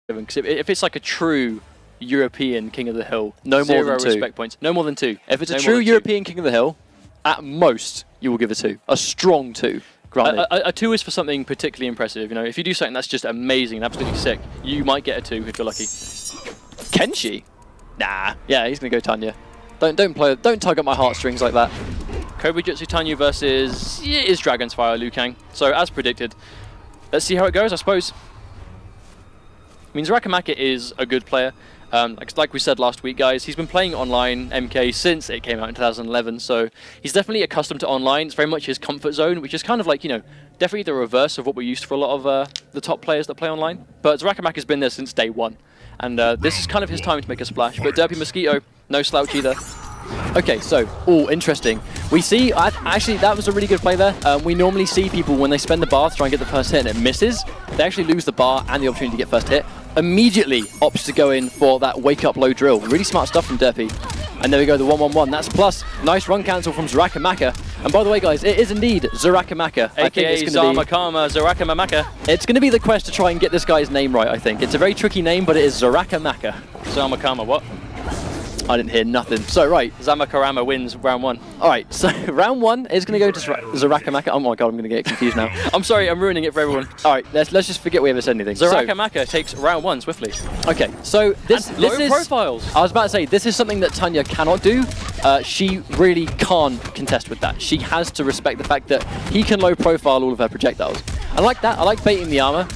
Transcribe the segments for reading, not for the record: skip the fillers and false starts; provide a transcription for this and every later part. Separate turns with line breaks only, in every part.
Because if it's like a true European King of the Hill, no more than 2 respect points. No more than 2.
If it's a true European King of the Hill, at most you will give a 2. A strong 2. Granted.
A 2 is for something particularly impressive. You know, if you do something that's just amazing and absolutely sick, you might get a 2 if you're lucky.
Kenshi? Nah. Yeah, he's gonna go Tanya. Don't tug at my heartstrings like that.
Kobujutsu Tanya versus is Dragon's Fire Liu Kang. So as predicted, let's see how it goes, I suppose. I mean, Xarakamaka is a good player. Like we said last week, guys, he's been playing online MK since it came out in 2011, so he's definitely accustomed to online. It's very much his comfort zone, which is kind of like, you know, definitely the reverse of what we're used to for a lot of the top players that play online. But Xarakamaka's been there since day one, and this is kind of his time to make a splash. But DurpeyMosquito, no slouch either.
Okay, so, interesting. We see, actually, that was a really good play there. We normally see people, when they spend the bar to try and get the first hit and it misses, they actually lose the bar and the opportunity to get first hit. Immediately opts to go in for that wake-up low drill. Really smart stuff from Derpy. And there we go, the 1-1-1. That's plus. Nice run cancel from Xarakamaka. And by the way, guys, it is indeed Xarakamaka.
AKA Xarakamaka.
It's going to be the quest to try and get this guy's name right, I think. It's a very tricky name, but it is Xarakamaka.
Xarakamaka what?
I didn't hear nothing. So, right.
Zamakarama wins round 1.
Alright, so round 1 is going to go to Xarakamaka. Oh my god, I'm going to get confused now.
I'm sorry, I'm ruining it for everyone.
Alright, let's just forget we ever said anything.
Xarakamaka takes round 1 swiftly.
Okay, so this
low
is...
profiles.
I was about to say, this is something that Tanya cannot do. She really can't contest with that. She has to respect the fact that he can low profile all of her projectiles. I like that. I like baiting the armor,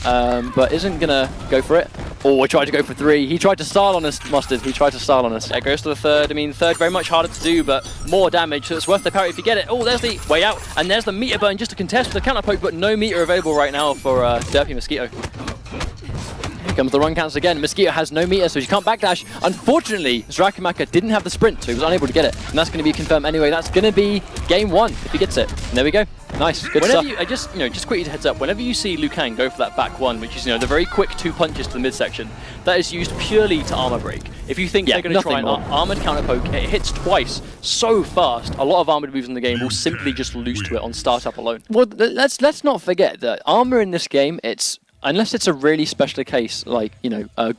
but isn't going to go for it. Oh, I tried to go for 3. He tried to style on us, Mustard. He tried to style on us.
That goes to the 3rd. I mean, 3rd very much harder to do, but more damage, so it's worth the parry if you get it. Oh, there's the way out, and there's the meter burn just to contest with the counter poke, but no meter available right now for DurpeyMosquito.
Here comes the run cancel again. Mosquito has no meter, so she can't backdash. Unfortunately, Xarakamaka didn't have the sprint, so he was unable to get it. And that's going to be confirmed anyway. That's going to be game 1 if he gets it. And there we go. Nice, good stuff.
Just quickly heads up, whenever you see Liu Kang go for that back 1, which is, the very quick 2 punches to the midsection, that is used purely to armor break. If you think they're going to try an armored counter poke, it hits twice so fast, a lot of armored moves in the game will simply just lose to it on startup alone.
Well, let's not forget that armor in this game, unless it's a really special case, like,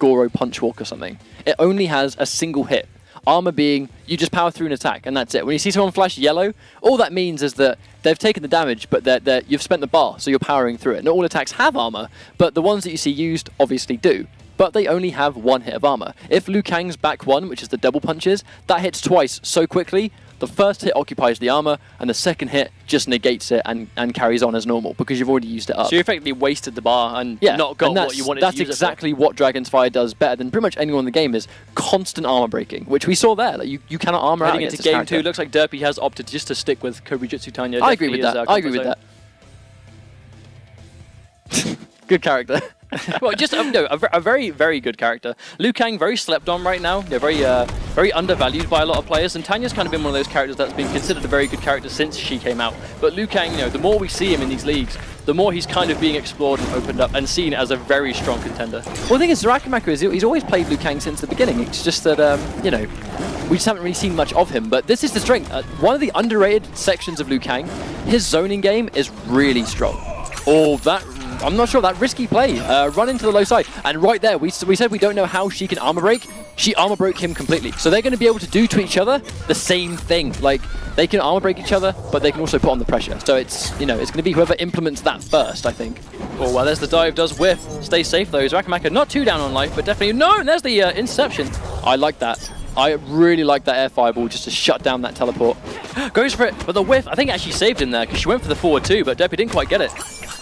Goro Punch Walk or something, it only has a single hit. Armor being, you just power through an attack, and that's it. When you see someone flash yellow, all that means is that they've taken the damage, but you've spent the bar, so you're powering through it. Not all attacks have armor, but the ones that you see used obviously do. But they only have 1 hit of armor. If Liu Kang's back 1, which is the double punches, that hits twice so quickly, the first hit occupies the armor, and the second hit just negates it and carries on as normal, because you've already used it up.
So you effectively wasted the bar and not got what you wanted to use.
That's exactly what Dragon's Fire does better than pretty much anyone in the game, is constant armor breaking, which we saw there. Like you cannot armor out against
into game 2. Looks like Derpy has opted just to stick with Kobujutsu Tanya.
I agree with that. I agree with that. Good character.
Well, just a very, very good character. Liu Kang, very slept on right now. Very undervalued by a lot of players, and Tanya's kind of been one of those characters that's been considered a very good character since she came out. But Liu Kang, the more we see him in these leagues, the more he's kind of being explored and opened up and seen as a very strong contender.
Well, the thing is, Xarakamaka he's always played Liu Kang since the beginning. It's just that, we just haven't really seen much of him. But this is the strength. One of the underrated sections of Liu Kang, his zoning game is really strong. Oh, I'm not sure, that risky play. Run into the low side. And right there, we said we don't know how she can armor break. She armor broke him completely. So they're going to be able to do to each other the same thing. Like, they can armor break each other, but they can also put on the pressure. So it's, it's going to be whoever implements that first, I think.
Oh, well, there's the dive, does whiff. Stay safe, though. Xarakamaka not too down on life, but definitely... No, and there's the interception.
I like that. I really like that air fireball just to shut down that teleport.
Goes for it, but the whiff, I think actually saved him there, because she went for the forward too, but Derpy didn't quite get it.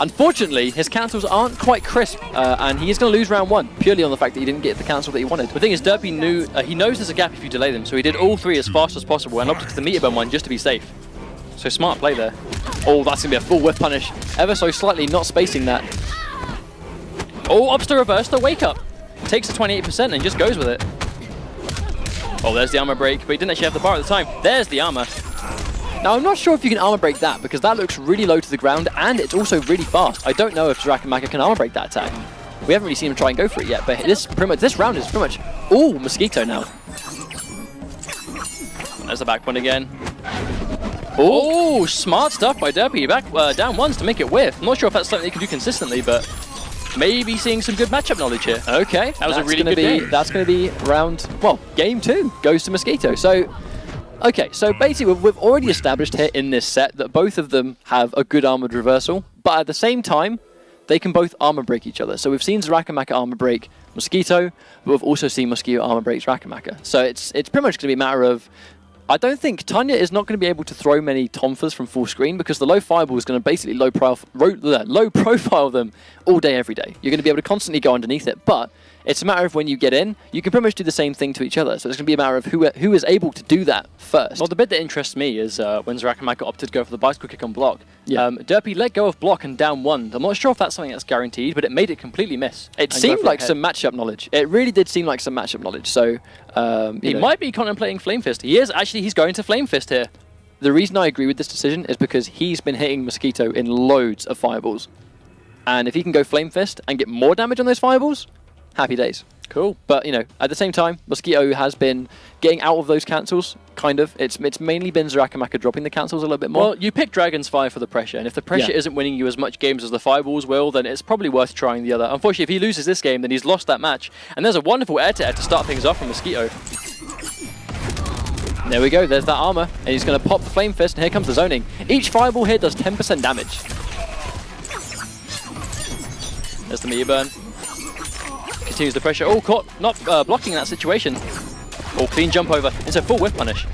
Unfortunately, his cancels aren't quite crisp, and he is going to lose round 1, purely on the fact that he didn't get the cancel that he wanted.
The thing is, Derpy he knows there's a gap if you delay them, so he did all 3 as fast as possible and opted for the meter burn one just to be safe. So smart play there.
Oh, that's going to be a full whiff punish. Ever so slightly not spacing that.
Oh, opts to reverse the wake up. Takes the 28% and just goes with it. Oh, there's the armor break, but he didn't actually have the bar at the time. There's the armor.
Now, I'm not sure if you can armor break that, because that looks really low to the ground, and it's also really fast. I don't know if Xarakamaka can armor break that attack. We haven't really seen him try and go for it yet, but this round is pretty much... Ooh, Mosquito now.
There's the back one again. Oh, smart stuff by Derpy. Back down 1s to make it whiff. I'm not sure if that's something they can do consistently, but maybe seeing some good matchup knowledge here.
Okay,
that was a really good game.
That's going to be game 2 goes to Mosquito. So, okay, so basically we've already established here in this set that both of them have a good armored reversal, but at the same time, they can both armor break each other. So we've seen Xarakamaka armor break Mosquito, but we've also seen Mosquito armor break Xarakamaka. So it's pretty much going to be a matter of, I don't think Tanya is not going to be able to throw many Tonfas from full screen because the low fireball is going to basically low profile them all day, every day. You're going to be able to constantly go underneath it, but it's a matter of when you get in, you can pretty much do the same thing to each other. So it's going to be a matter of who is able to do that first.
Well, the bit that interests me is when Xarakamaka opted to go for the bicycle kick on block.
Yeah.
Derpy let go of block and down 1. I'm not sure if that's something that's guaranteed, but it made it completely miss.
It seemed like some matchup knowledge. It really did seem like some matchup knowledge. So
he might be contemplating Flame Fist. He is actually. He's going to Flame Fist here.
The reason I agree with this decision is because he's been hitting Mosquito in loads of fireballs, and if he can go Flame Fist and get more damage on those fireballs, happy days.
Cool.
But, at the same time, Mosquito has been getting out of those cancels, kind of. It's mainly been Xarakamaka dropping the cancels a little bit more.
Well, you pick Dragon's Fire for the pressure, and if the pressure isn't winning you as much games as the fireballs will, then it's probably worth trying the other. Unfortunately, if he loses this game, then he's lost that match. And there's a wonderful air-to-air to start things off from Mosquito.
There we go, there's that armor, and he's going to pop the Flame Fist, and here comes the zoning. Each fireball here does 10% damage.
There's the meteor burn. Continues the pressure. Oh, caught, not blocking that situation. Oh, clean jump over. It's a full whiff punish.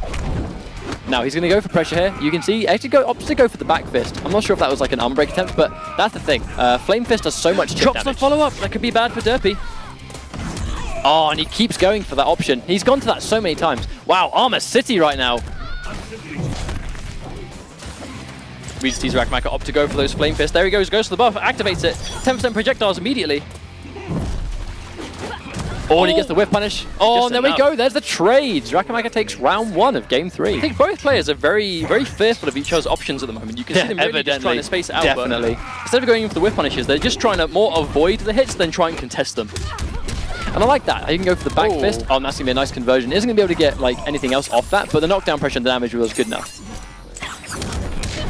Now he's going to go for pressure here. You can see he actually opts to go for the back fist. I'm not sure if that was like an armor break attempt, but that's the thing. Flame Fist does so much chip
Drops
damage.
the follow-up. That could be bad for Derpy.
Oh, and he keeps going for that option. He's gone to that so many times. Wow, Armor City right now.
We just see Xarakamaka opt to go for those Flame Fists. There he goes for the buff, activates it. 10% projectiles immediately.
Oh, and he gets the whiff punish. Oh, and there we go. There's the trade. Xarakamaka takes round 1 of game 3.
I think both players are very, very fearful of each other's options at the moment. You can see them really just trying to space it out.
Definitely.
But instead of going in for the whiff punishes, they're just trying to more avoid the hits than try and contest them.
And I like that. You can go for the back fist. Oh, and that's going to be a nice conversion. Isn't going to be able to get like anything else off that, but the knockdown pressure and the damage was good enough.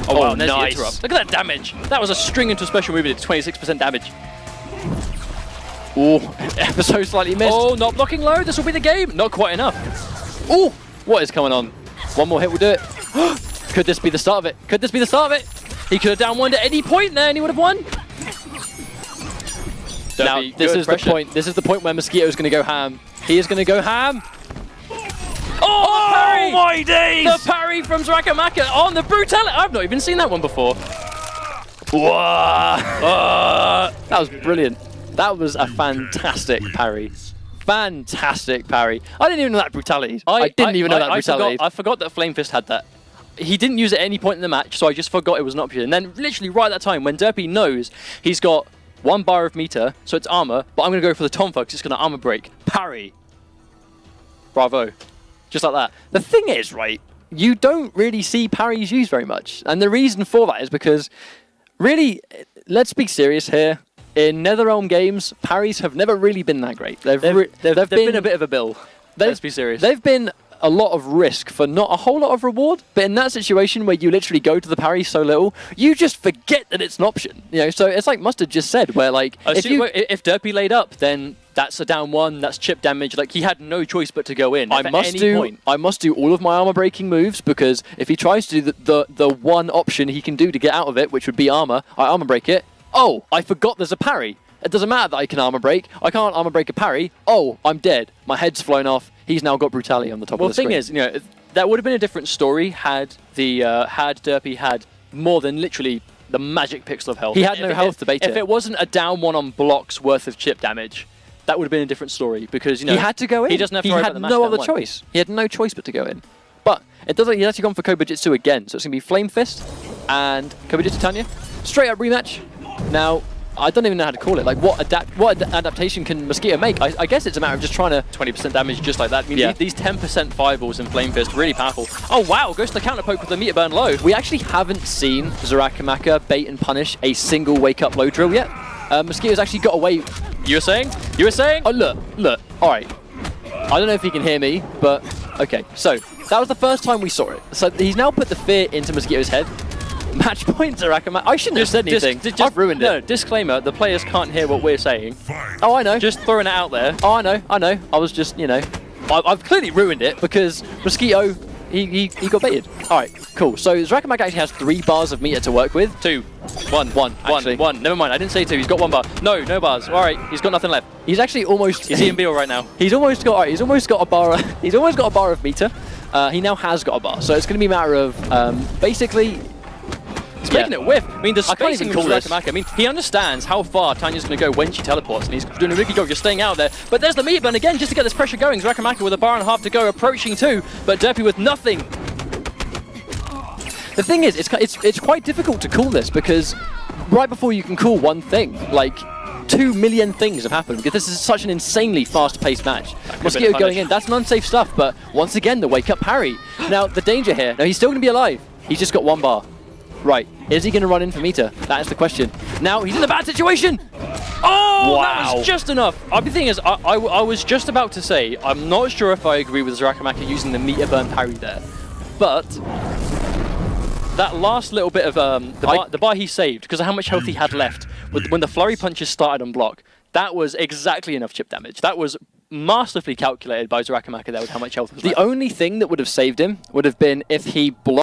Oh, wow, and there's the interrupt. Look at that damage. That was a string into a special move. It did 26% damage.
Oh, ever so slightly missed.
Oh, not blocking low. This will be the game. Not quite enough.
Oh, what is going on? One more hit will do it. Could this be the start of it? Could this be the start of it?
He could have down 1 at any point there and he would have won.
Now, this is the point. This is the point where Mosquito is going to go ham. He is going to go ham.
Oh, the parry!
My days!
The parry from Xarakamaka on the brutality. I've not even seen that one before.
That was brilliant. That was a fantastic parry. Fantastic parry. I didn't even know that brutality. I didn't even know that brutality.
I forgot that Flame Fist had that. He didn't use it at any point in the match, so I just forgot it was an option. And then literally right at that time, when Derpy knows he's got 1 bar of meter, so it's armor, but I'm going to go for the Tonfa because it's going to armor break. Parry. Bravo. Just like that.
The thing is, right, you don't really see parries used very much. And the reason for that is because, really, let's be serious here. In NetherRealm games, parries have never really been that great. They've been
a bit of a bill. Let's be serious.
They've been a lot of risk for not a whole lot of reward. But in that situation where you literally go to the parry so little, you just forget that it's an option. So it's like Mustard just said, where like
if Derpy laid up, then that's a down 1. That's chip damage. Like he had no choice but to go in.
I must do all of my armor breaking moves because if he tries to do the one option he can do to get out of it, which would be armor, I armor break it. Oh, I forgot there's a parry. It doesn't matter that I can armor break. I can't armor break a parry. Oh, I'm dead. My head's flown off. He's now got brutality on the top of the screen.
Well, the thing is, that would have been a different story had Derpy had more than literally the magic pixel of health.
He had no health to bait it.
If it wasn't a down 1 on blocks worth of chip damage, that would have been a different story because he
had to go in.
He doesn't have to worry about the match.
He had no other choice. He had no choice but to go in. But it does. He's actually gone for Kobujitsu again, so it's gonna be Flame Fist and Kobujitsu Tanya. Straight up rematch. Now, I don't even know how to call it. Like, what adaptation can Mosquito make? I guess it's a matter of just trying to
20% damage just like that. I mean, these 10% fireballs in Flame Fist, really powerful. Oh, wow, goes to the counter poke with the meter burn low.
We actually haven't seen Xarakamaka bait and punish a single wake-up low drill yet. Mosquito's actually got away.
You were saying? You were saying?
Oh, look. All right. I don't know if he can hear me, but okay. So, that was the first time we saw it. So, he's now put the fear into Mosquito's head. Match point, Xarakamaka. I shouldn't have said anything. I've ruined it.
No, disclaimer, the players can't hear what we're saying.
Oh, I know.
Just throwing it out there.
Oh, I know. I was just, you know, I've clearly ruined it because Mosquito, he got baited. All right, cool. So Xarakamaka actually has 3 bars of meter to work with.
2. 1. 1. Never mind, I didn't say 2. He's got 1 bar. No bars. All right, he's got nothing left.
He's actually almost.
He's eating Beal right now.
He's almost got. All right, he's almost got a bar. He's almost got a bar of meter. He now has got a bar. So it's going to be a matter of basically.
He's making it whiff. I mean, the
I can't
spacing
even
of
call this.
Xarakamaka. I mean, he understands how far Tanya's going to go when she teleports, and he's doing a really good job just staying out there. But there's the meter burn again, just to get this pressure going. Xarakamaka with a bar and a half to go, approaching 2, but Derpy with nothing.
The thing is, it's quite difficult to call this because right before you can call one thing, like 2 million things have happened because this is such an insanely fast-paced match. Mosquito going in, that's an unsafe stuff, but once again, the wake-up parry. Now, the danger here, now he's still going to be alive. He's just got 1 bar. Right, is he going to run in for meter? That is the question. Now, he's in a bad situation!
Oh,
wow.
That was just enough. The thing is, I was just about to say, I'm not sure if I agree with Xarakamaka using the meter burn parry there, but that last little bit of the bar he saved, because of how much health he had left, when the flurry punches started on block, that was exactly enough chip damage. That was masterfully calculated by Xarakamaka there with how much health was left.
The only thing that would have saved him would have been if he blocked